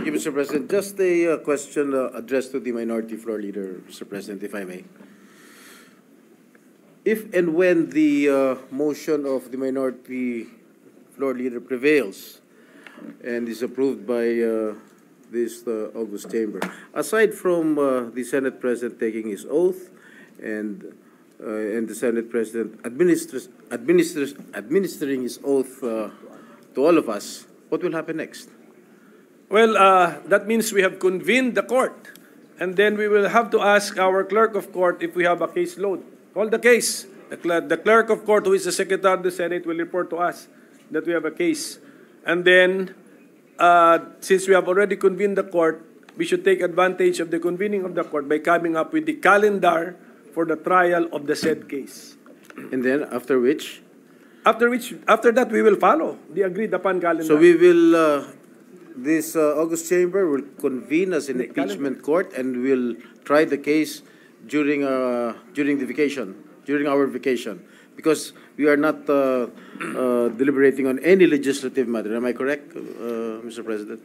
Thank you, Mr. President. Just a question addressed to the Minority Floor Leader, Mr. President, if I may. If and when the motion of the Minority Floor Leader prevails and is approved by this August Chamber, aside from the Senate President taking his oath and the Senate President administering his oath to all of us, what will happen next? Well, that means we have convened the court, and then we will have to ask our clerk of court if we have a case load. Call the case. The clerk of court, who is the Secretary of the Senate, will report to us that we have a case. And then, since we have already convened the court, we should take advantage of the convening of the court by coming up with the calendar for the trial of the said case. And then after which? After that, we will follow the agreed upon calendar. So we will, this August Chamber will convene as an impeachment court and will try the case during the vacation, during our vacation, because we are not deliberating on any legislative matter. Am I correct, Mr. President?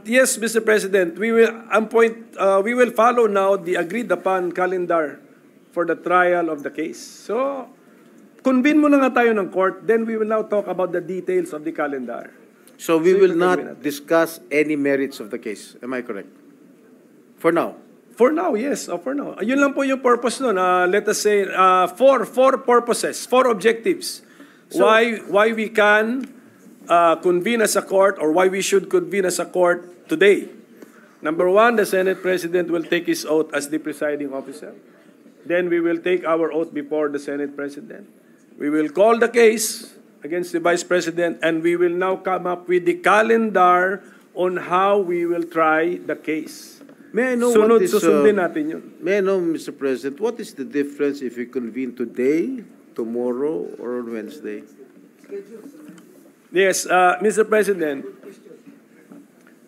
Yes, Mr. President. We will follow now the agreed upon calendar for the trial of the case. So, convene muna nga tayo ng court, then we will now talk about the details of the calendar. So we will not discuss any merits of the case. Am I correct? For now? For now, yes. For now. Yun lang po yung purpose nun. Let us say, four purposes, four objectives. So, why we can convene as a court, or why we should convene as a court today. Number one, the Senate President will take his oath as the presiding officer. Then we will take our oath before the Senate President. We will call the case against the Vice President, and we will now come up with the calendar on how we will try the case. May I know susundin natin yun. May I know, Mr. President, what is the difference if we convene today, tomorrow, or on Wednesday? Yes, Mr. President,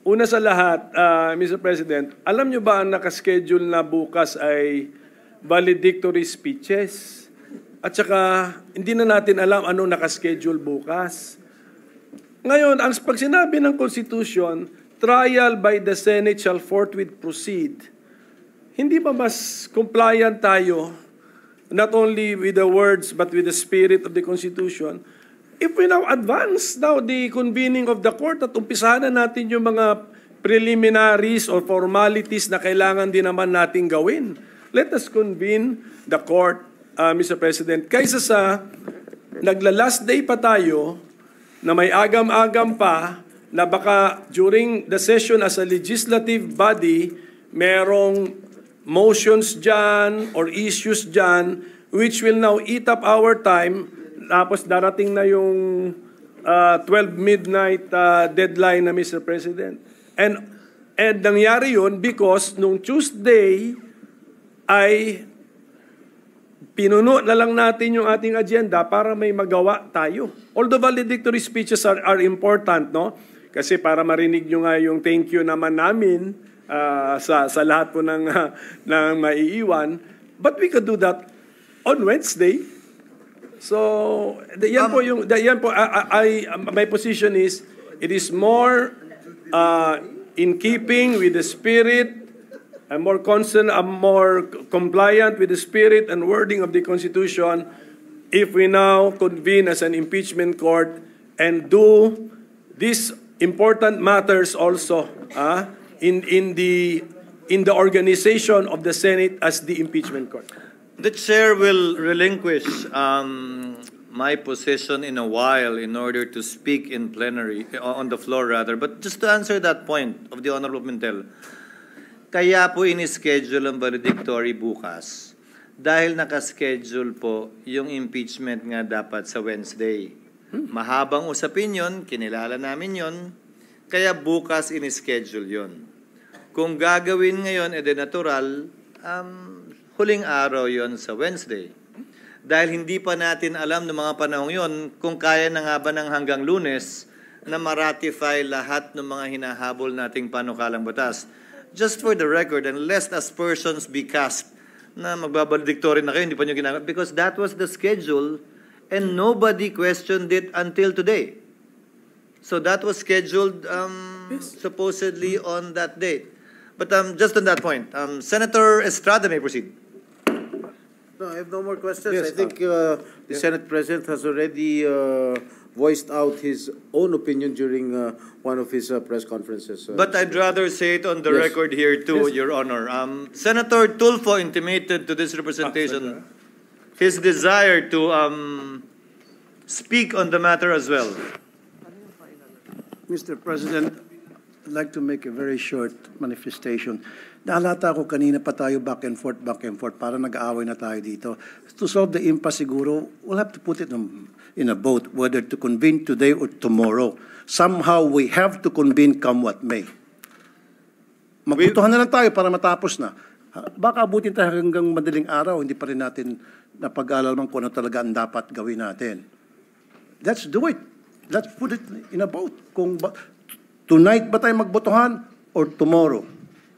una sa lahat, Mr. President, alam nyo ba ang nakaschedule na bukas ay valedictory speeches? At saka, hindi na natin alam anong nakaschedule bukas. Ngayon, pag sinabi ng Constitution, trial by the Senate shall forthwith proceed. Hindi ba mas compliant tayo, not only with the words, but with the spirit of the Constitution, if we now advance now the convening of the court at umpisahan na natin yung mga preliminaries or formalities na kailangan din naman natin gawin. Let us convene the court, Mr. President, kaysa sa nagla-last day pa tayo na may agam-agam pa na baka during the session as a legislative body, merong motions dyan or issues dyan which will now eat up our time, tapos darating na yung 12 midnight deadline na, Mr. President. And nangyari yun because nung Tuesday ay pinuno na lang natin yung ating agenda para may magawa tayo. Although valedictory speeches are important, no? Kasi para marinig nyo nga yung thank you naman namin sa lahat po ng maiiwan. But we could do that on Wednesday. So, my position is, it is more in keeping with the spirit, I'm more concerned, I'm more compliant with the spirit and wording of the Constitution if we now convene as an impeachment court and do these important matters also in the organization of the Senate as the impeachment court. The chair will relinquish my position in a while in order to speak in plenary, on the floor rather. But just to answer that point of the Honorable Pimentel, kaya po in-schedule ang valedictory bukas dahil nakaschedule po yung impeachment nga dapat sa Wednesday. Mahabang usapin yun, kinilala namin yun, kaya bukas in-schedule yun. Kung gagawin ngayon, edi natural, huling araw yon sa Wednesday. Dahil hindi pa natin alam ng mga panahong yon kung kaya na nga ba ng hanggang Lunes na ma-ratify lahat ng mga hinahabol nating panukalang batas. Just for the record, and lest as persons be cast na magbabaledictory na kayo, hindi pa nyo ginagawa, because that was the schedule and nobody questioned it until today. So that was scheduled supposedly on that date. But just on that point, Senator Estrada may proceed. No, I have no more questions. Yes, I think the Senate President has already voiced out his own opinion during one of his press conferences. But I'd rather say it on the Yes. record here too, Yes. Your Honor. Senator Tulfo intimated to this representation his desire to speak on the matter as well. Mr. President, I'd like to make a very short manifestation. Naalata ko kanina pa tayo back and forth, para nag-aaway na tayo dito. To solve the impasse siguro, we'll have to put it in a vote, whether to convene today or tomorrow. Somehow we have to convene come what may. Magbutuhan na lang tayo para matapos na. Baka abutin tayo hanggang madaling araw, hindi pa rin natin napag-alalaman kung ano talaga ang dapat gawin natin. Let's do it. Let's put it in a vote. Tonight ba tayo magbotohan or tomorrow?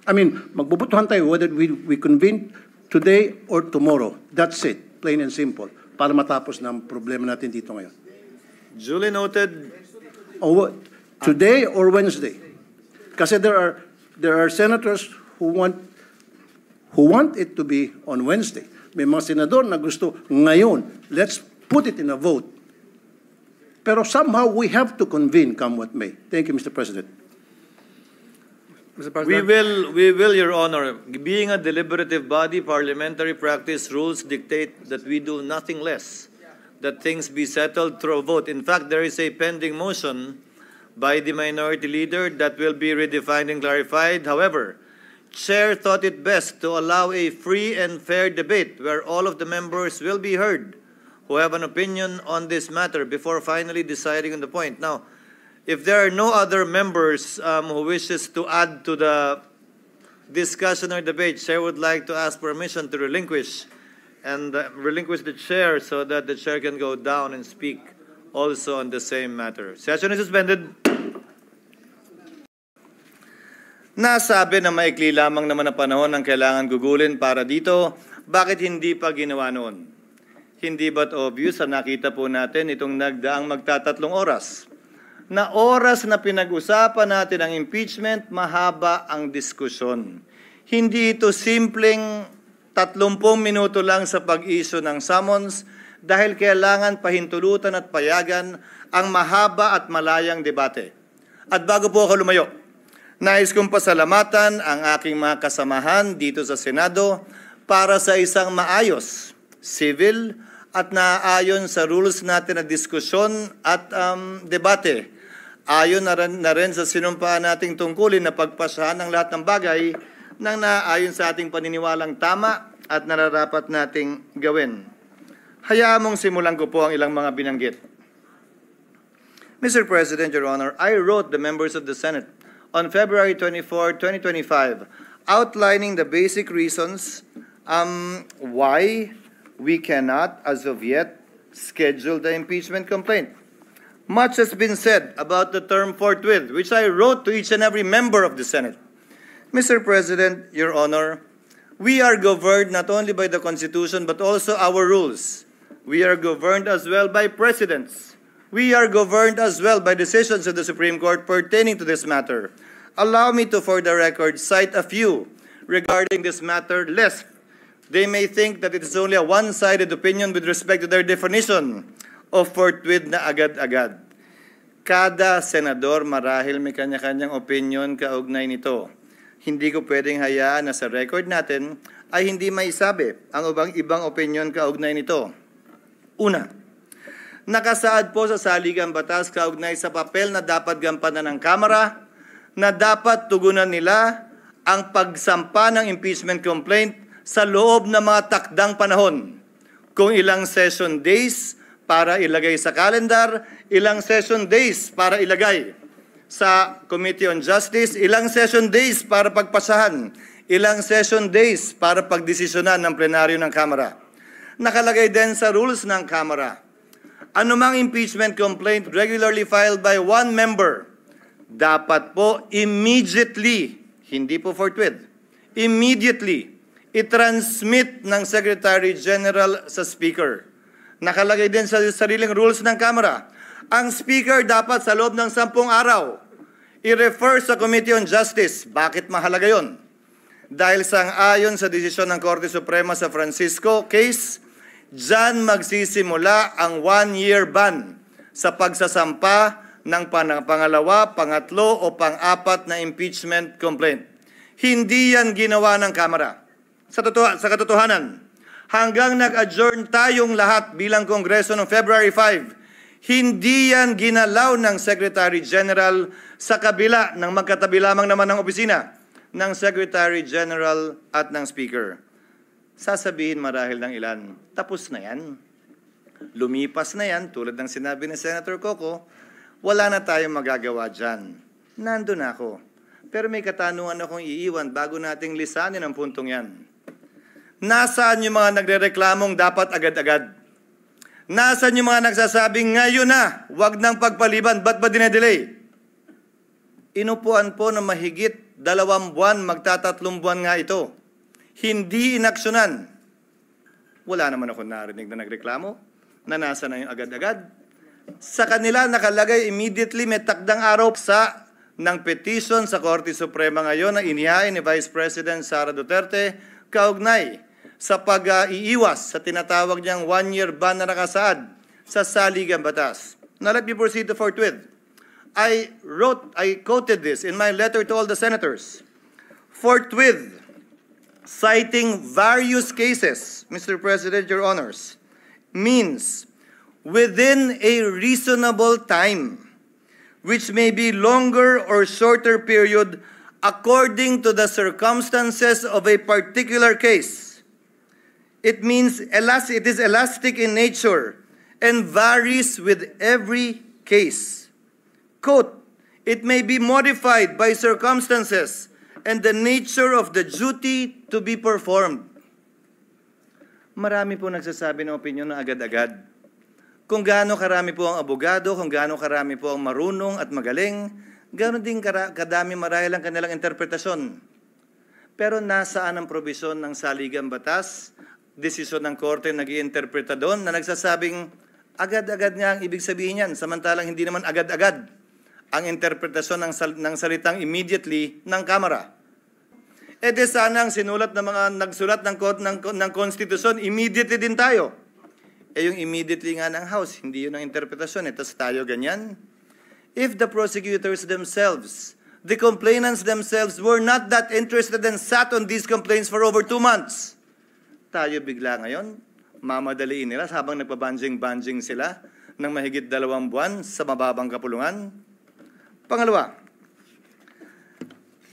I mean, magbobotohan tayo whether we convene today or tomorrow. That's it. Plain and simple. Para matapos na ang problema natin dito ngayon. Duly noted. Today or Wednesday? Kasi there are senators who want it to be on Wednesday. May mga senador na gusto ngayon. Let's put it in a vote. Pero somehow we have to convene come what may. Thank you, Mr. President. Mr. President. We will, Your Honor. Being a deliberative body, parliamentary practice rules dictate that we do nothing less, that things be settled through a vote. In fact, there is a pending motion by the minority leader that will be redefined and clarified. However, Chair thought it best to allow a free and fair debate where all of the members will be heard who have an opinion on this matter before finally deciding on the point. Now, if there are no other members who wishes to add to the discussion or debate, Chair would like to ask permission to relinquish the chair so that the chair can go down and speak also on the same matter. Session is suspended. Nasabi na maikli lamang naman na panahon ang kailangan gugulin para dito. Bakit hindi pa ginawa noon? Hindi ba't obvious na nakita po natin itong nagdaang magtatatlong oras? Na oras na pinag-usapan natin ang impeachment, mahaba ang diskusyon. Hindi ito simpleng 30 minuto lang sa pag-issue ng summons dahil kailangan pahintulutan at payagan ang mahaba at malayang debate. At bago po ako lumayo, nais kong pasalamatan ang aking mga kasamahan dito sa Senado para sa isang maayos, civil, at naaayon sa rules natin na diskusyon at debate. Ayon na rin sa sinumpaan nating tungkulin na pagpasahan ng lahat ng bagay nang naaayon sa ating paniniwalang tama at nararapat nating gawin. Hayaan mong simulan ko po ang ilang mga binanggit. Mr. President, Your Honor, I wrote the members of the Senate on February 24, 2025, outlining the basic reasons why we cannot, as of yet, schedule the impeachment complaint. Much has been said about the term forthwith, which I wrote to each and every member of the Senate. Mr. President, Your Honor, we are governed not only by the Constitution but also our rules. We are governed as well by precedents. We are governed as well by decisions of the Supreme Court pertaining to this matter. Allow me to, for the record, cite a few regarding this matter, lest they may think that it is only a one-sided opinion with respect to their definition of forthwith na agad-agad. Kada senador marahil may kanya-kanyang opinion kaugnay nito. Hindi ko pwedeng hayaan na sa record natin ay hindi maisabi ang ibang opinion kaugnay nito. Una, nakasaad po sa saligang batas kaugnay sa papel na dapat gampanan ng Kamara na dapat tugunan nila ang pagsampa ng impeachment complaint sa loob ng mga takdang panahon. Kung ilang session days para ilagay sa calendar, ilang session days para ilagay sa Committee on Justice, ilang session days para pagpasahan, ilang session days para pagdesisyonan ng plenaryo ng Kamara. Nakalagay din sa rules ng Kamara, anumang impeachment complaint regularly filed by one member, dapat po immediately, hindi po forthwith, immediately, i-transmit ng Secretary General sa Speaker. Nakalagay din sa sariling rules ng Kamara, Ang Speaker dapat sa loob ng 10 araw i-refer sa Committee on Justice. Bakit mahalaga yon? Dahil sang-ayon sa desisyon ng Korte Suprema sa Francisco case, dyan magsisimula ang 1-year ban sa pagsasampa ng pangalawa, pangatlo o pang-apat na impeachment complaint. Hindi yan ginawa ng Kamara. Sa katotohanan, hanggang nag-adjourn tayong lahat bilang Kongreso noong February 5, hindi yan ginalaw ng Secretary General sa kabila ng magkatabi lamang naman ng opisina ng Secretary General at ng Speaker. Sasabihin marahil ng ilan, tapos na yan. Lumipas na yan, tulad ng sinabi ni Senator Coco, wala na tayong magagawa dyan. Nandun ako. Pero may katanungan akong iiwan bago nating lisanin ang puntong yan. Nasaan yung mga nagrereklamong dapat agad-agad? Nasaan yung mga nagsasabing ngayon na, wag nang pagpaliban, ba't ba dinedelay? Inupuan po na mahigit 2 buwan, magtatatlong buwan nga ito. Hindi inaksyonan. Wala naman ako narinig na nagreklamo na nasa na yung agad-agad. Sa kanila nakalagay immediately may takdang araw sa ng petition sa Korte Suprema ngayon na inihain ni Vice President Sara Duterte kaugnay sa pag-iiwas sa tinatawag niyang 1-year ban na nakasaad sa saligang batas. Now let me proceed to forthwith. I quoted this in my letter to all the senators. Forthwith, citing various cases, Mr. President, Your Honors, means within a reasonable time, which may be longer or shorter period according to the circumstances of a particular case. It means it is elastic in nature and varies with every case. Quote, it may be modified by circumstances and the nature of the duty to be performed. Marami po nagsasabi ng opinyon na agad-agad. Kung gaano karami po ang abogado, kung gaano karami po ang marunong at magaling, gaano din kadami marahil ang kanilang interpretasyon. Pero nasaan ang probisyon ng saligang batas, desisyon ng korte nag-iinterpreta doon na nagsasabing agad-agad nga ang ibig sabihin yan, samantalang hindi naman agad-agad ang interpretasyon ng salitang immediately ng Kamara. E de sana ang sinulat ng mga nagsulat ng konstitusyon, immediately din tayo. Eh yung immediately nga ng House, hindi yun ang interpretasyon. Tapos tayo ganyan. If the prosecutors themselves, the complainants themselves were not that interested and sat on these complaints for over 2 months, tayo bigla ngayon, mamadaliin nila habang nagpabanjing-banjing sila ng mahigit 2 buwan sa mababang kapulungan. Pangalawa,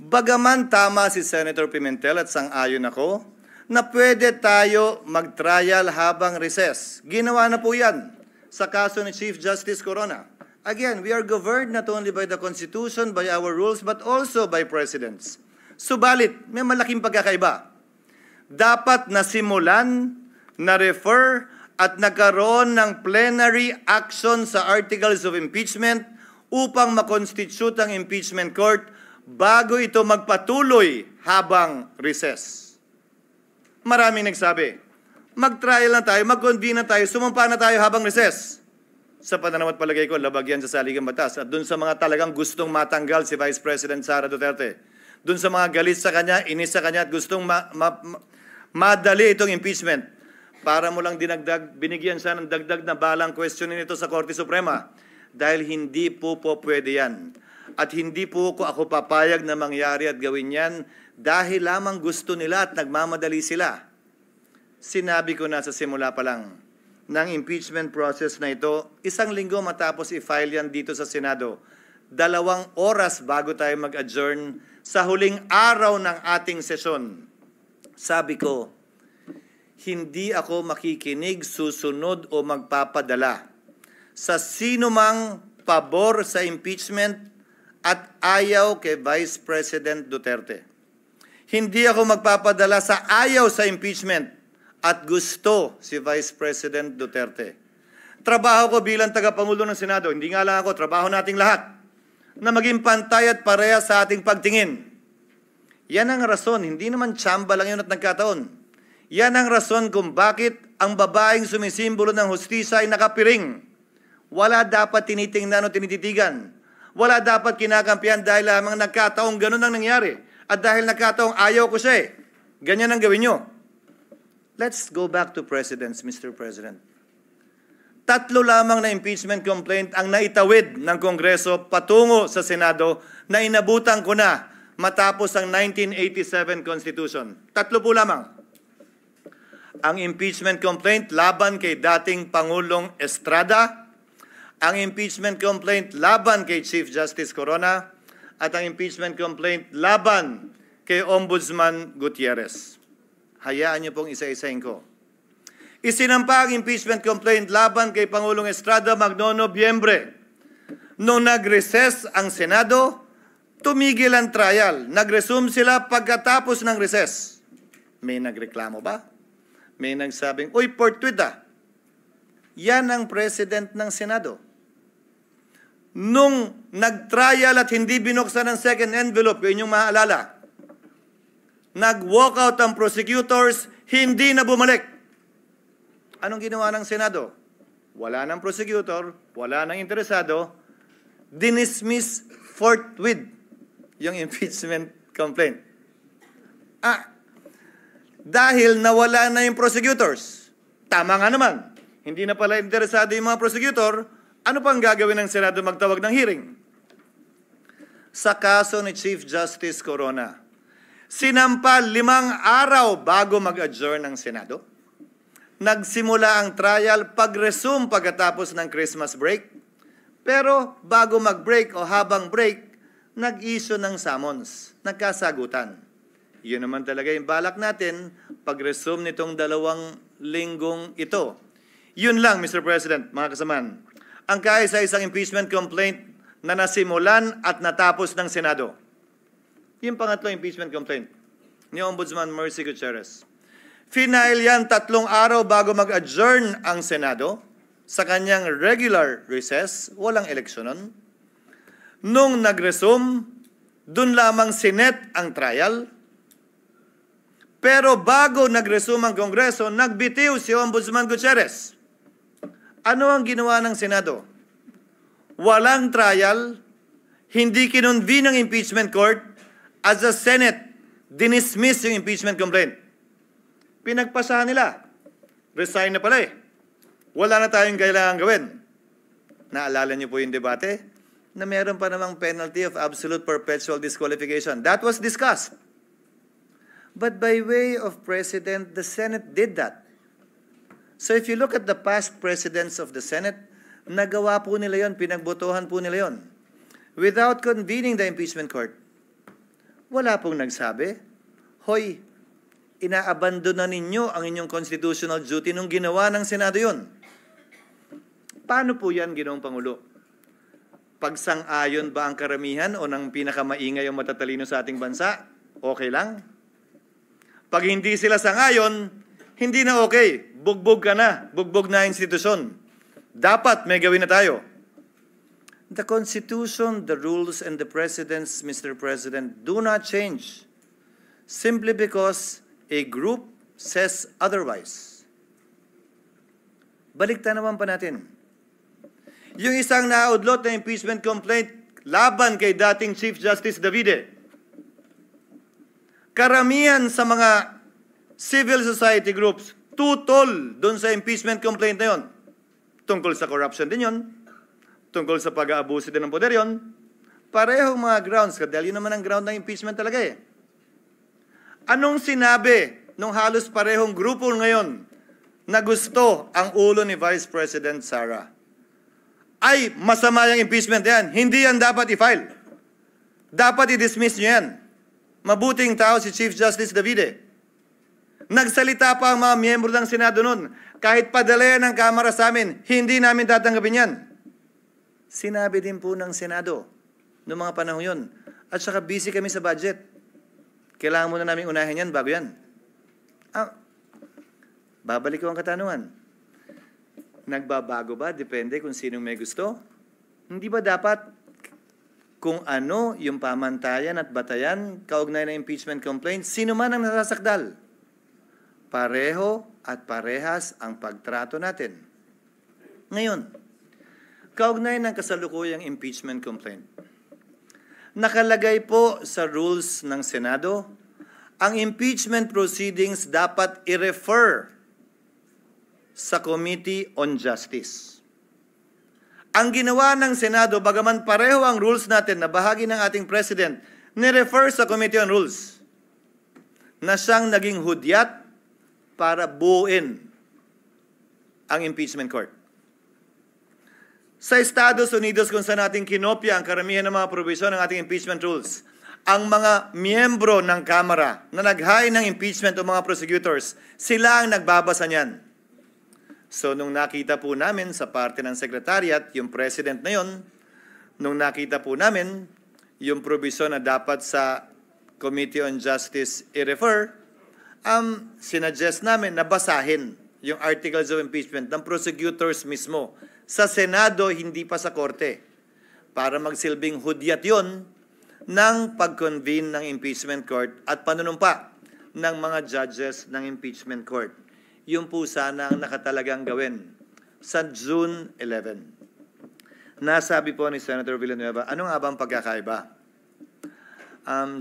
bagaman tama si Senator Pimentel at sang-ayon ako na pwede tayo mag-trial habang recess. Ginawa na po yan sa kaso ni Chief Justice Corona. Again, we are governed not only by the Constitution, by our rules, but also by precedents. Subalit, may malaking pagkakaiba. Dapat nasimulan, na-refer, at nagkaroon ng plenary action sa articles of impeachment upang makonstitute ang impeachment court bago ito magpatuloy habang recess. Maraming nagsabi, mag-trial na tayo, mag-convene na tayo, sumampa na tayo habang recess. Sa pananaw at palagay ko, labag yan sa saligang batas. At dun sa mga talagang gustong matanggal si Vice President Sara Duterte, dun sa mga galit sa kanya, inis sa kanya at gustong madali itong impeachment, para mo lang dinagdag, binigyan siya ng dagdag na balang questionin ito sa Korte Suprema. Dahil hindi po pwede yan. At hindi po ako papayag na mangyari at gawin yan dahil lamang gusto nila at nagmamadali sila. Sinabi ko na sa simula pa lang ng impeachment process na ito, 1 linggo matapos i-file yan dito sa Senado, 2 oras bago tayo mag-adjourn sa huling araw ng ating sesyon. Sabi ko, hindi ako makikinig, susunod o magpapadala sa sino mang pabor sa impeachment at ayaw kay Vice President Duterte. Hindi ako magpapadala sa ayaw sa impeachment at gusto si Vice President Duterte. Trabaho ko bilang tagapangulo ng Senado, hindi nga lang ako, trabaho nating lahat, na maging pantay at pareha sa ating pagtingin. Yan ang rason, hindi naman tsamba lang yun at nagkataon. Yan ang rason kung bakit ang babaeng sumisimbolo ng hustisya ay nakapiring. Wala dapat tinitingnan o tinititigan. Wala dapat kinakampihan dahil lamang nagkataong ganun ang nangyari. At dahil nagkataong ayaw ko siya ganyan ang gawin nyo. Let's go back to presidents, Mr. President. 3 lamang na impeachment complaint ang naitawid ng Kongreso patungo sa Senado na inabutan ko na matapos ang 1987 Constitution. 3 po lamang. Ang impeachment complaint laban kay dating Pangulong Estrada, ang impeachment complaint laban kay Chief Justice Corona, at ang impeachment complaint laban kay Ombudsman Gutierrez. Hayaan niyo pong isa-isahin ko. Isinampa ang impeachment complaint laban kay Pangulong Estrada magno-Nobyembre. Nung nag-recess ang Senado, tumigil ang trial. Nag-resume sila pagkatapos ng recess. May nagreklamo ba? May nagsabing, uy, fortuit ah. Yan ang president ng Senado. Nung nag-trial at hindi binuksan ang second envelope, kung inyong maalala, nag-walkout ang prosecutors, hindi na bumalik. Anong ginawa ng Senado? Wala ng prosecutor, wala ng interesado, dinismiss forthwith yung impeachment complaint. Dahil nawala na yung prosecutors. Tama nga naman. Hindi na pala interesado yung mga prosecutor, ano pang gagawin ng Senado magtawag ng hearing? Sa kaso ni Chief Justice Corona, sinampa 5 araw bago mag-adjourn ng Senado. Nagsimula ang trial pag-resume pagkatapos ng Christmas break. Pero bago mag-break o habang break, nag-issue ng summons. Nagkasagutan. Yun naman talaga yung balak natin pag-resume nitong 2 linggong ito. Yun lang, Mr. President, mga kasamaan. Ang kaisa-isang impeachment complaint na nasimulan at natapos ng Senado. Yung pangatlong impeachment complaint ni Ombudsman Mercy Gutierrez. Final yan 3 araw bago mag-adjourn ang Senado sa kanyang regular recess, walang eleksyon nun. Nung nag-resume, dun lamang sinet ang trial. Pero bago nag-resume ang Kongreso, nagbitiw si Ombudsman Gutierrez. Ano ang ginawa ng Senado? Walang trial, hindi kinonvene ang impeachment court, as a Senate, dinismiss yung impeachment complaint. Pinagpasahan nila. Resign na pala Wala na tayong kailangan gawin. Naalala niyo po yung debate? Na meron pa namang penalty of absolute perpetual disqualification. That was discussed. But by way of precedent, the Senate did that. So if you look at the past presidents of the Senate, nagawa po nila yon, pinagbotohan po nila yon. Without convening the impeachment court. Wala pong nagsabi, hoy, inaabandon na ninyo ang inyong constitutional duty nung ginawa ng Senado yon. Paano po yan, Ginoong Pangulo? Pagsang-ayon ba ang karamihan o ng pinakamaingay o matatalino sa ating bansa? Okay lang? Pag hindi sila sang-ayon, hindi na okay. Bugbog ka na. Bugbog na institusyon. Dapat may gawin na tayo. The Constitution, the rules, and the precedents, Mr. President, do not change simply because a group says otherwise. Balikta naman pa natin. Yung isang naudlot na impeachment complaint laban kay dating Chief Justice Davide. Karamihan sa mga civil society groups tutol doon sa impeachment complaint na yon. Tungkol sa corruption din yon. Tungkol sa pag-aabuso din ng poder yon. Parehong mga grounds. Dahil yun naman ang ground ng impeachment talaga Anong sinabi nung halos parehong grupo ngayon na gusto ang ulo ni Vice President Sara? Ay, masama yung impeachment yan. Hindi yan dapat i-file. Dapat i-dismiss nyo yan. Mabuting tao si Chief Justice Davide. Nagsalita pa ang mga miyembro ng Senado noon. Kahit padalayan ng Kamara sa amin, hindi namin tatanggapin yan. Sinabi din po ng Senado noong mga panahon yun. At saka busy kami sa budget. Kailangan muna namin unahin yan bago yan. Babalik ko ang katanungan. Nagbabago ba? Depende kung sinong may gusto. Hindi ba dapat kung ano yung pamantayan at batayan kaugnay na impeachment complaint, sino man ang nasasakdal? Pareho at parehas ang pagtrato natin. Ngayon, kaugnay ng kasalukuyang impeachment complaint. Nakalagay po sa rules ng Senado, ang impeachment proceedings dapat i-refer sa Committee on Justice. Ang ginawa ng Senado, bagaman pareho ang rules natin na bahagi ng ating President, ni-refer sa Committee on Rules na siyang naging hudyat para buuin ang impeachment court. Sa Estados Unidos, kung saan natin kinopya ang karamihan ng mga provision ng ating impeachment rules, ang mga miyembro ng Kamara na nag-hain ng impeachment o mga prosecutors, sila ang nagbabasa niyan. So, nung nakita po namin sa parte ng Secretariat, yung President na yon, nung nakita po namin yung provision na dapat sa Committee on Justice i-refer, sinuggest namin na basahin yung Articles of Impeachment ng prosecutors mismo. Sa Senado, hindi pa sa Korte. Para magsilbing hudyat yon ng pag-convene ng impeachment court at panunumpa ng mga judges ng impeachment court. Yung po sana ang nakatalagang gawin sa June 11. Nasabi po ni Senator Villanueva, ano nga ba ang pagkakaiba?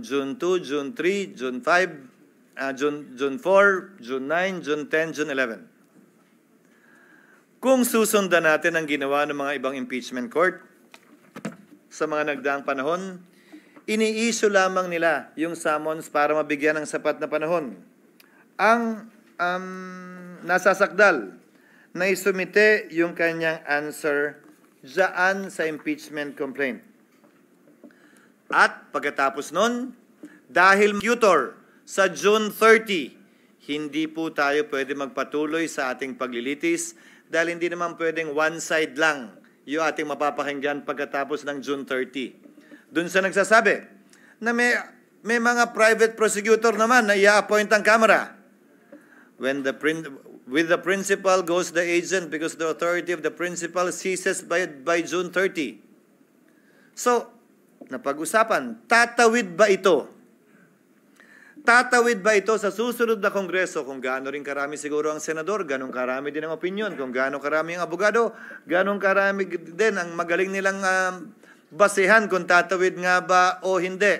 June 2, June 3, June 5, June 4, June 9, June 10, June 11. Kung susundan natin ang ginawa ng mga ibang impeachment court sa mga nagdaang panahon, ini-issue lamang nila yung summons para mabigyan ng sapat na panahon. Ang nasasakdal na isumite yung kanyang answer dyan sa impeachment complaint. At pagkatapos nun, dahil tutor sa June 30, hindi po tayo pwede magpatuloy sa ating paglilitis dahil hindi naman pwedeng one side lang yung ating mapapakinggan pagkatapos ng June 30. Doon sa nagsasabi na may mga private prosecutor naman na i-appoint ang Kamara. With the principal goes the agent because the authority of the principal ceases by June 30. So, napag-usapan, tatawid ba ito? Tatawid ba ito sa susunod na Kongreso? Kung gaano rin karami siguro ang senador, ganong karami din ang opinion. Kung gaano karami ang abogado, ganong karami din ang magaling nilang basehan kung tatawid nga ba o hindi.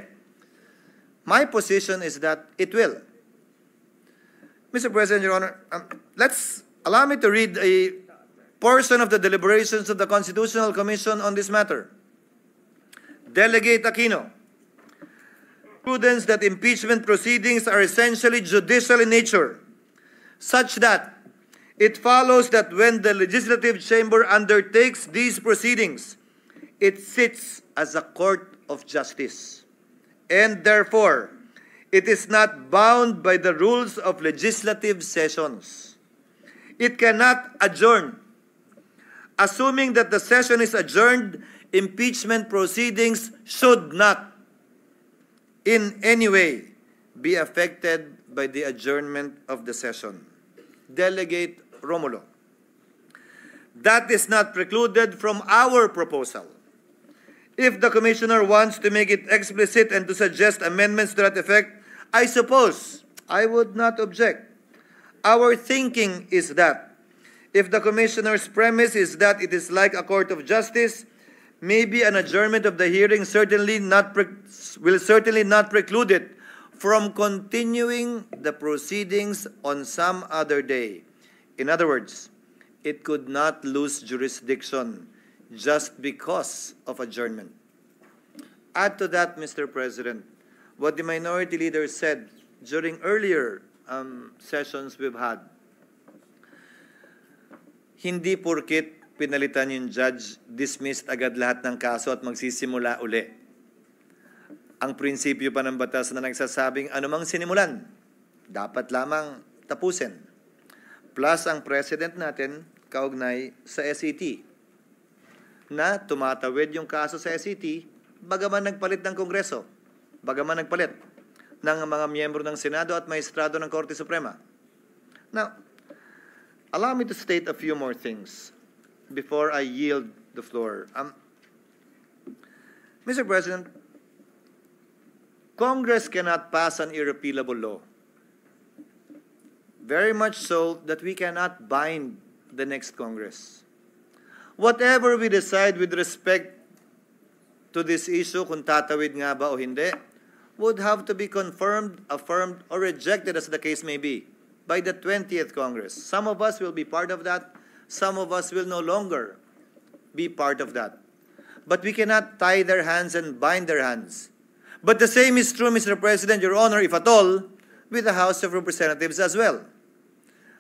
My position is that it will. Mr. President, Your Honor, allow me to read a portion of the deliberations of the Constitutional Commission on this matter. Delegate Aquino, prudence that impeachment proceedings are essentially judicial in nature, such that it follows that when the legislative chamber undertakes these proceedings, it sits as a court of justice, and therefore, it is not bound by the rules of legislative sessions. It cannot adjourn. Assuming that the session is adjourned, impeachment proceedings should not in any way be affected by the adjournment of the session. Delegate Romulo. That is not precluded from our proposal. If the Commissioner wants to make it explicit and to suggest amendments to that effect, I suppose I would not object. Our thinking is that if the Commissioner's premise is that it is like a court of justice, maybe an adjournment of the hearing will certainly not preclude it from continuing the proceedings on some other day. In other words, it could not lose jurisdiction just because of adjournment. Add to that, Mr. President, what the minority leader said during earlier sessions we've had. Hindi porkit pinalitan yung judge, dismissed agad lahat ng kaso at magsisimula uli. Ang prinsipyo pa ng batas na nagsasabing anumang sinimulan, dapat lamang tapusin. Plus ang president natin, kaugnay sa SET, na tumatawid yung kaso sa SET, bagaman nagpalit ng Kongreso, bagaman nagpalit ng mga miyembro ng Senado at maestrado ng Korte Suprema. Now, allow me to state a few more things before I yield the floor. Mr. President, Congress cannot pass an irrepealable law. Very much so that we cannot bind the next Congress. whatever we decide with respect to this issue, kung tatawid nga ba o hindi, would have to be confirmed, affirmed, or rejected as the case may be by the 20th Congress. Some of us will be part of that. Some of us will no longer be part of that. But we cannot tie their hands and bind their hands. But the same is true, Mr. President, Your Honor, if at all, with the House of Representatives as well.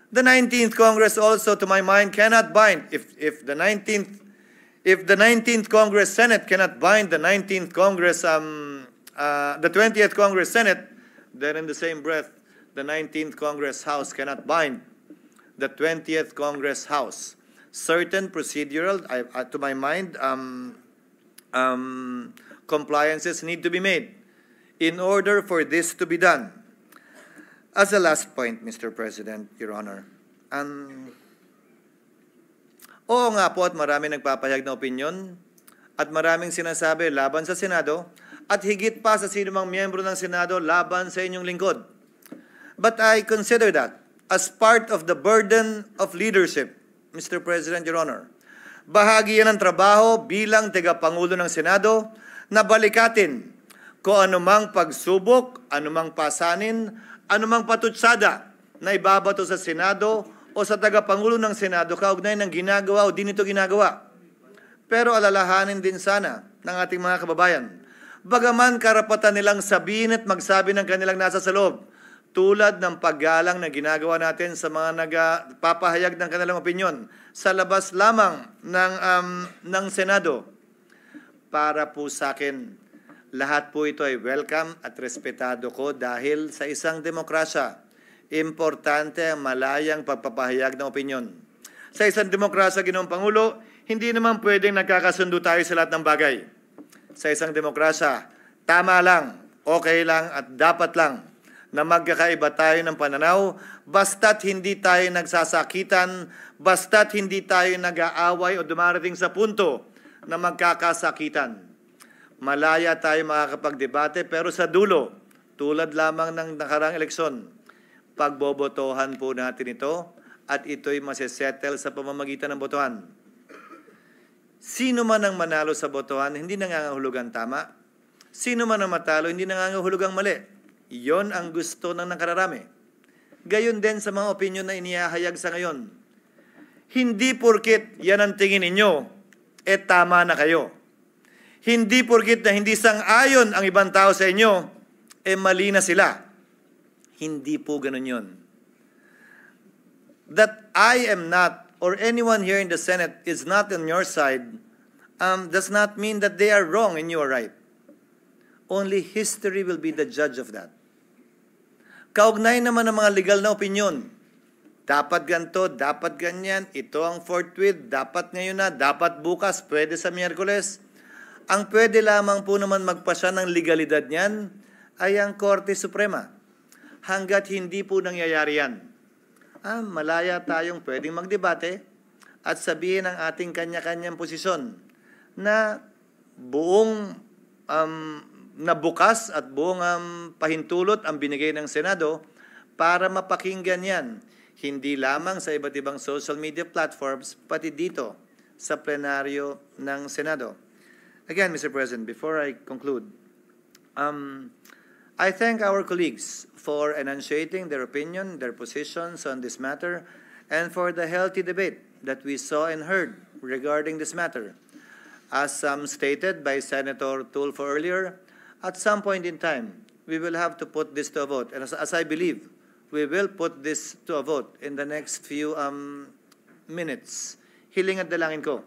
The 19th Congress also, to my mind, cannot bind. If the 19th Congress Senate cannot bind the 19th Congress, the 20th Congress Senate, then in the same breath, the 19th Congress House cannot bind the 20th Congress House. Certain procedural, to my mind, compliances need to be made in order for this to be done. As a last point, Mr. President, Your Honor, oo nga po at marami nagpapahayag na opinyon at maraming sinasabi laban sa Senado at higit pa sa sinumang miyembro ng Senado laban sa inyong lingkod. But I consider that as part of the burden of leadership, Mr. President, Your Honor. Bahagi yan ng trabaho bilang tagapangulo ng Senado na balikatin kung anumang pagsubok, anumang pasanin, anumang patutsada na ibabato sa Senado o sa tagapangulo ng Senado kaugnay ng ginagawa o di nito ginagawa. Pero alalahanin din sana ng ating mga kababayan, bagaman karapatan nilang sabihin at magsabi ng kanilang nasa sa loob, tulad ng paggalang na ginagawa natin sa mga nagpapahayag ng kanilang opinyon sa labas lamang ng Senado. Para po sa akin, lahat po ito ay welcome at respetado ko dahil sa isang demokrasya, importante ang malayang pagpapahayag ng opinyon. Sa isang demokrasya, Ginoong Pangulo, hindi naman pwedeng nagkakasundo tayo sa lahat ng bagay. Sa isang demokrasya, tama lang, okay lang at dapat lang na magkakaiba tayo ng pananaw basta't hindi tayo nagsasakitan, basta't hindi tayo nag-aaway o dumarating sa punto na magkakasakitan. Malaya tayo makakapagdebate pero sa dulo, tulad lamang ng nakarang eleksyon, pagbobotohan po natin ito at ito'y masesettle sa pamamagitan ng botohan. Sino man ang manalo sa botohan, hindi nangangahulugang tama. Sino man ang matalo, hindi nangangahulugang mali. Iyon ang gusto ng nakararami. Gayon din sa mga opinyon na inihahayag sa ngayon. Hindi porkit yan ang tingin ninyo, tama na kayo. Hindi porkit na hindi sang-ayon ang ibang tao sa inyo, mali na sila. Hindi po ganun yun. That I am not, or anyone here in the Senate is not on your side, does not mean that they are wrong and you are right. Only history will be the judge of that. Kaugnay naman ng mga legal na opinyon. Dapat ganito, dapat ganyan, ito ang forthwith, dapat ngayon na, dapat bukas, pwede sa Miyerkules. Ang pwede lamang po naman magpasya ng legalidad niyan ay ang Korte Suprema. Hanggat hindi po nangyayari yan, malaya tayong pwedeng magdebate at sabihin ang ating kanya-kanyang posisyon na buong na bukas at buong pahintulot ang binigay ng Senado para mapakinggan yan. Hindi lamang sa iba't ibang social media platforms, pati dito sa plenaryo ng Senado. Again, Mr. President, before I conclude, I thank our colleagues for enunciating their opinion, their positions on this matter, and for the healthy debate that we saw and heard regarding this matter. As stated by Senator Tulfo earlier, at some point in time, we will have to put this to a vote. And as I believe, we will put this to a vote in the next few minutes. Hiling at dalangin ko,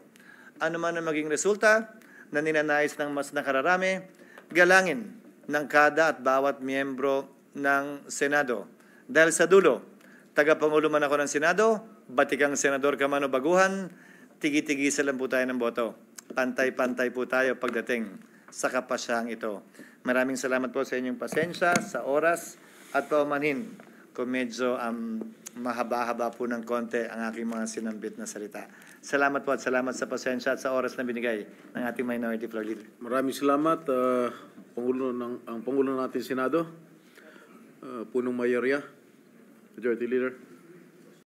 ano man ang maging resulta na ninanais ng mas nakararami, galangin ng kada at bawat miyembro ng Senado. Dahil sa dulo, tagapangulo man ako ng Senado, batikang senador ka man o baguhan, tigi-tigisa lang po tayo ng boto. Pantay-pantay po tayo pagdating sa kapasyang ito. Maraming salamat po sa inyong pasensya, sa oras at paumanhin kung medyo mahaba-haba po ng konti ang aking mga sinambit na salita. Salamat po at salamat sa pasensya at sa oras na binigay ng ating Minority Floor Leader. Maraming salamat, ang Pangulo ng ating Senado, punong mayorya, Majority Leader.